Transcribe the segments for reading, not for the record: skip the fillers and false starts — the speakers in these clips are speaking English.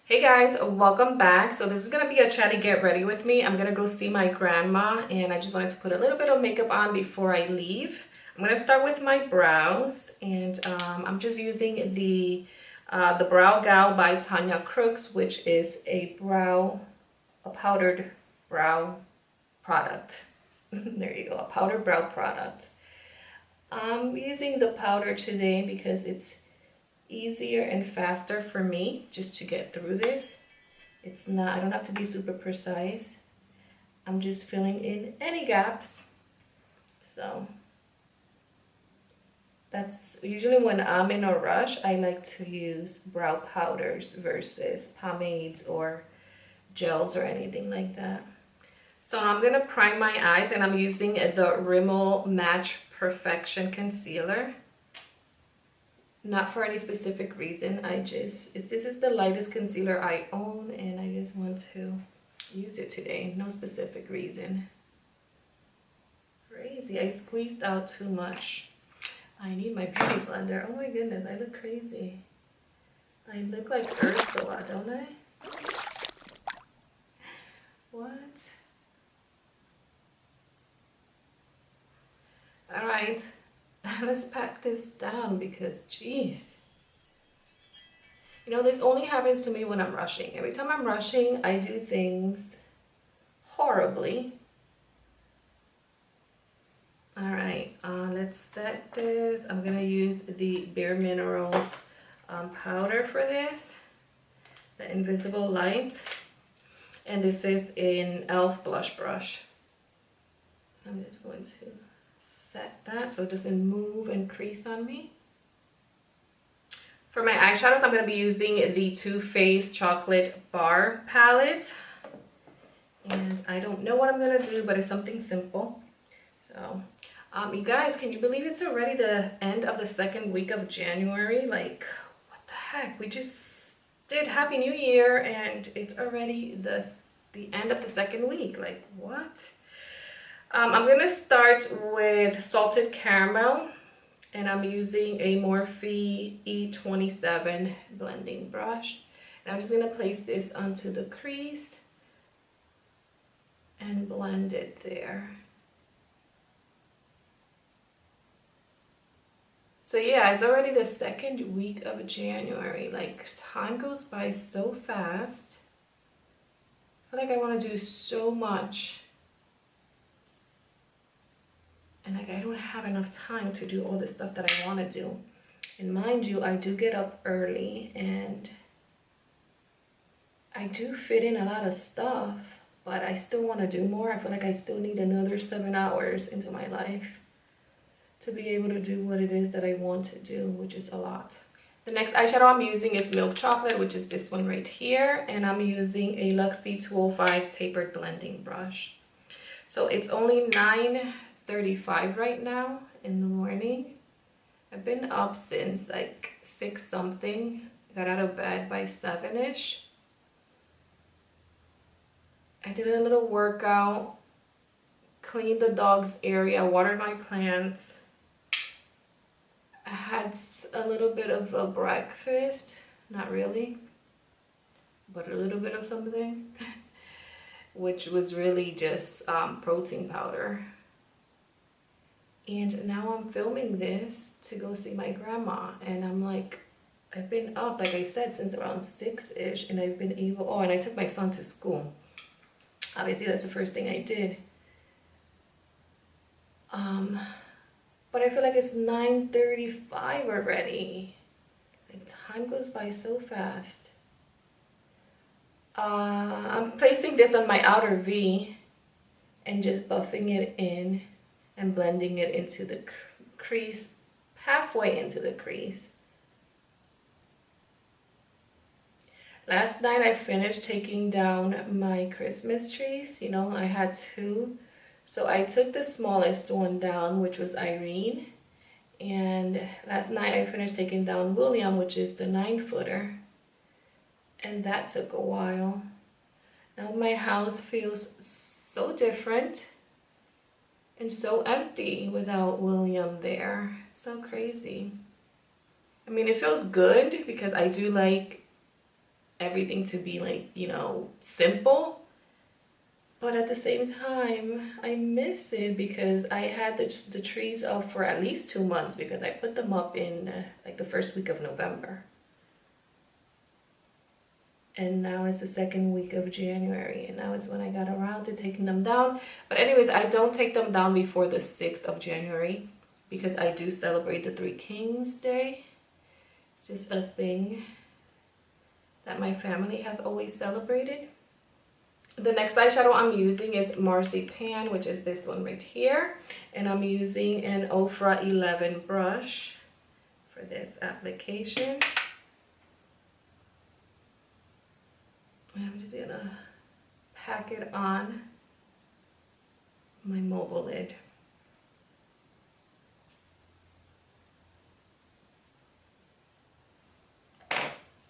Hey guys, welcome back. So this is gonna be a chatty get ready with me. I'm gonna go see my grandma and I just wanted to put a little bit of makeup on before I leave. I'm gonna start with my brows and I'm just using the Brow Gal by Tanya Crooks, which is a powdered brow product. There you go, a powdered brow product. I'm using the powder today because it's easier and faster for me just to get through this. It's not, I don't have to be super precise. I'm just filling in any gaps. So that's usually when I'm in a rush, I like to use brow powders versus pomades or gels or anything like that. So I'm gonna prime my eyes and I'm using the Rimmel Match Perfection Concealer. Not for any specific reason, this is the lightest concealer I own and I just want to use it today. No specific reason. Crazy, I squeezed out too much. I need my beauty blender. Oh my goodness, I look crazy. I look like Ursula, don't I? What? All right, let's pack this down because, geez. You know, this only happens to me when I'm rushing. Every time I'm rushing, I do things horribly. All right, let's set this. I'm gonna use the Bare Minerals powder for this, the Invisible Light, and this is in e.l.f. blush brush. I'm just going to set that so it doesn't move and crease on me. For my eyeshadows, I'm gonna be using the Too Faced Chocolate Bar palette, and I don't know what I'm gonna do, but it's something simple. So. You guys, can you believe it's already the end of the second week of January? Like, what the heck? We just did Happy New Year and it's already the end of the second week. Like, what? I'm gonna start with Salted Caramel and I'm using a Morphe E27 blending brush. And I'm just gonna place this onto the crease and blend it there. So yeah, it's already the second week of January. Like, time goes by so fast. I feel like I want to do so much. And like, I don't have enough time to do all the stuff that I want to do. And mind you, I do get up early and I do fit in a lot of stuff, but I still want to do more. I feel like I still need another 7 hours into my life to be able to do what it is that I want to do, which is a lot. The next eyeshadow I'm using is Milk Chocolate, which is this one right here. And I'm using a Luxie 205 tapered blending brush. So it's only 9:35 right now in the morning. I've been up since like 6 something. Got out of bed by 7-ish. I did a little workout, cleaned the dog's area, watered my plants. I had a little bit of a breakfast, not really, but a little bit of something, which was really just protein powder. And now I'm filming this to go see my grandma, and I'm like, I've been up, like I said, since around 6-ish, and I've been able, oh, and I took my son to school. Obviously, that's the first thing I did. But I feel like it's 9:35 already. Like, time goes by so fast. I'm placing this on my outer V and just buffing it in and blending it into the crease, halfway into the crease. Last night I finished taking down my Christmas trees. You know, I had 2. So I took the smallest one down, which was Irene. And last night I finished taking down William, which is the 9-footer. And that took a while. Now my house feels so different and so empty without William there. It's so crazy. I mean, it feels good because I do like everything to be like, you know, simple. But at the same time, I miss it because I had the trees up for at least 2 months because I put them up in like the first week of November. And now it's the second week of January, and now is when I got around to taking them down. But anyways, I don't take them down before the 6th of January because I do celebrate the Three Kings Day. It's just a thing that my family has always celebrated. The next eyeshadow I'm using is Marzipan, which is this one right here. And I'm using an Ofra 11 brush for this application. I'm just gonna pack it on my mobile lid.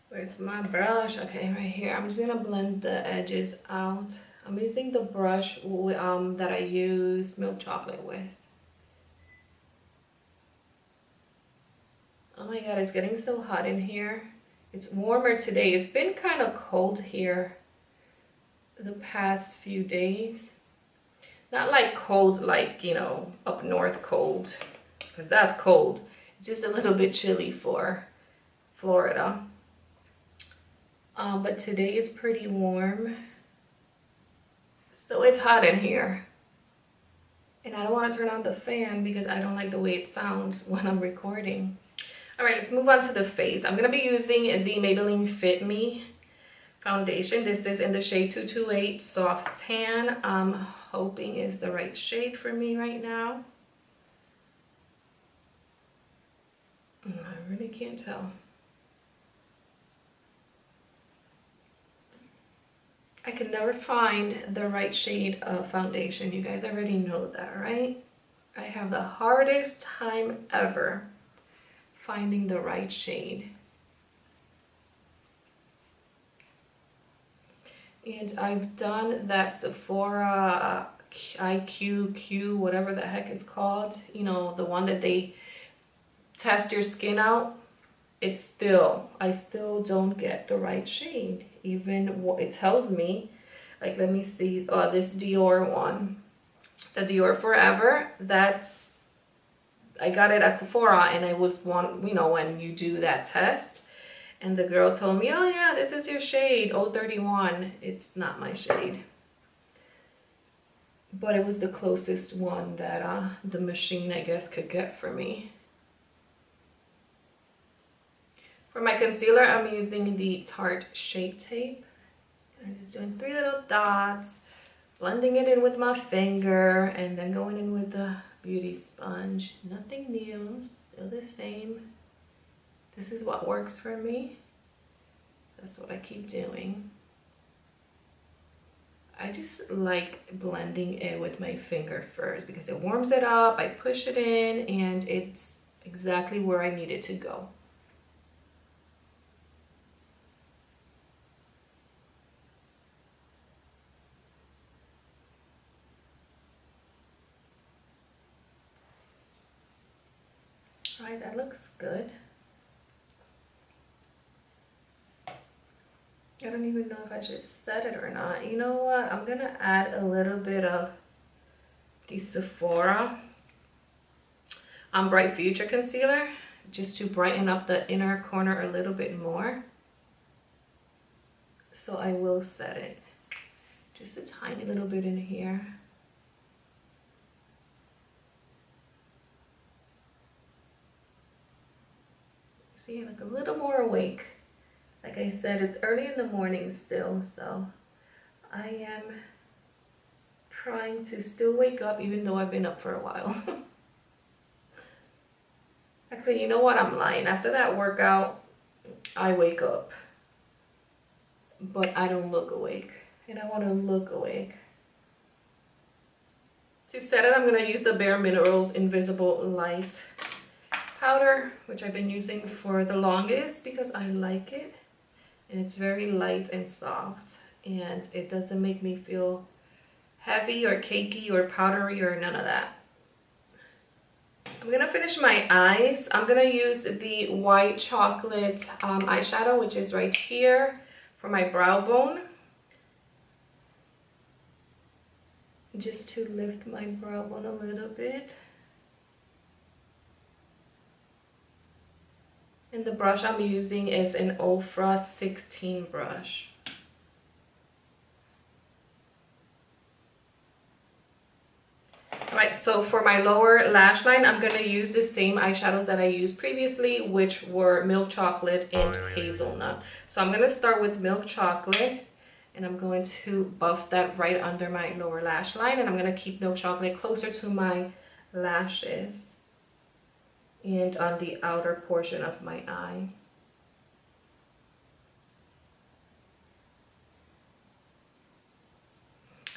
Where's my brush? Okay, right here. I'm just gonna blend the edges out. I'm using the brush that I use milk chocolate with. Oh my god, it's getting so hot in here. It's warmer today. It's been kind of cold here the past few days. Not like cold like, you know, up north cold, because that's cold. It's just a little bit chilly for Florida. But today is pretty warm. So it's hot in here. And I don't want to turn on the fan because I don't like the way it sounds when I'm recording. All right, let's move on to the face. I'm going to be using the Maybelline Fit Me foundation. This is in the shade 228 Soft Tan. I'm hoping is the right shade for me right now. I really can't tell. I can never find the right shade of foundation. You guys already know that, right? I have the hardest time ever finding the right shade. And I've done that Sephora IQ, whatever the heck it's called. You know, the one that they test your skin out. I still don't get the right shade. Even what it tells me, like, let me see, this Dior one, the Dior Forever, I got it at Sephora, and it was one, you know, when you do that test, and the girl told me, oh yeah, this is your shade, 031. It's not my shade. But it was the closest one that the machine, I guess, could get for me. For my concealer, I'm using the Tarte Shape Tape. I'm just doing 3 little dots, blending it in with my finger, and then going in with the beauty sponge. Nothing new, still the same. This is what works for me. That's what I keep doing. I just like blending it with my finger first because it warms it up, I push it in, and it's exactly where I need it to go. All right, that looks good. I don't even know if I should set it or not. You know what? I'm gonna add a little bit of the Sephora Bright Future Concealer just to brighten up the inner corner a little bit more. So I will set it just a tiny little bit in here. See, I look a little more awake. Like I said, it's early in the morning still, so I am trying to still wake up even though I've been up for a while. Actually, you know what? I'm lying. After that workout, I wake up, but I don't look awake, and I want to look awake. To set it, I'm going to use the Bare Minerals Invisible Light powder, which I've been using for the longest because I like it. And it's very light and soft, and it doesn't make me feel heavy or cakey or powdery or none of that. I'm gonna finish my eyes. I'm gonna use the white chocolate eyeshadow, which is right here for my brow bone, just to lift my brow bone a little bit. And the brush I'm using is an Ofra 16 brush. Alright, so for my lower lash line, I'm going to use the same eyeshadows that I used previously, which were Milk Chocolate and Hazelnut. So I'm going to start with Milk Chocolate, and I'm going to buff that right under my lower lash line, and I'm going to keep Milk Chocolate closer to my lashes and on the outer portion of my eye.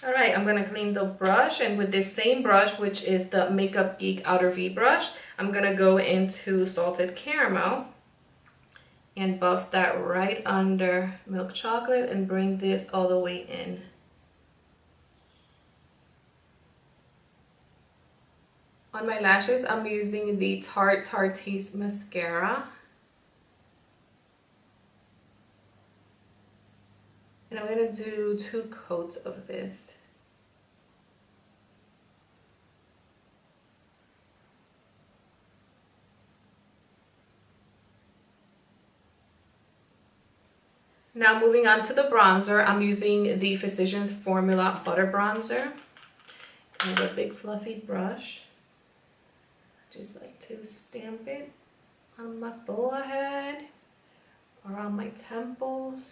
Alright, I'm going to clean the brush, and with this same brush, which is the Makeup Geek Outer V brush, I'm going to go into Salted Caramel and buff that right under Milk Chocolate and bring this all the way in. On my lashes, I'm using the Tarte Tarte's mascara. And I'm going to do 2 coats of this. Now moving on to the bronzer, I'm using the Physicians Formula Butter Bronzer. And a big fluffy brush. Just like to stamp it on my forehead, around my temples,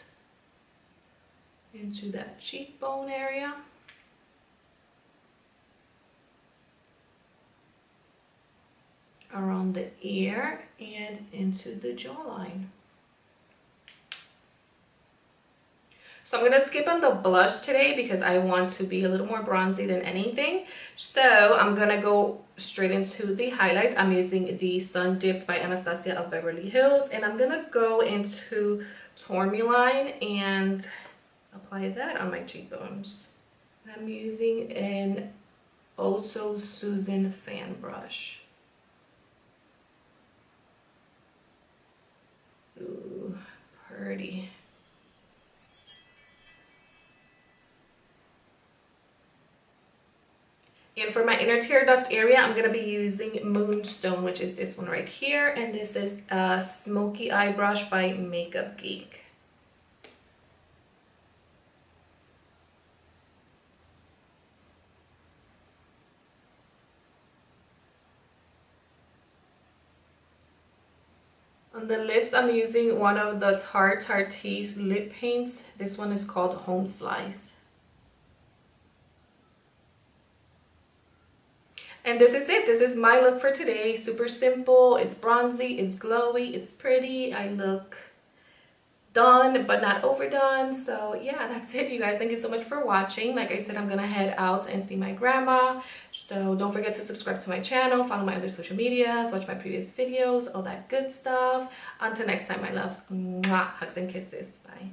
into that cheekbone area. Around the ear and into the jawline. So I'm going to skip on the blush today because I want to be a little more bronzy than anything. So I'm going to go straight into the highlights. I'm using the Sun Dipped by Anastasia of Beverly Hills. And I'm going to go into Tourmaline and apply that on my cheekbones. I'm using an Also Susan fan brush. Ooh, pretty. And for my inner tear duct area, I'm going to be using Moonstone, which is this one right here. And this is a Smoky Eye brush by Makeup Geek. On the lips, I'm using one of the Tarte Tarte's lip paints. This one is called Home Slice. And this is it. This is my look for today. Super simple. It's bronzy, it's glowy, it's pretty. I look done but not overdone. So yeah, that's it, you guys. Thank you so much for watching. Like I said, I'm gonna head out and see my grandma. So don't forget to subscribe to my channel, follow my other social medias, watch my previous videos, all that good stuff. Until next time, my loves. Mwah. Hugs and kisses. Bye.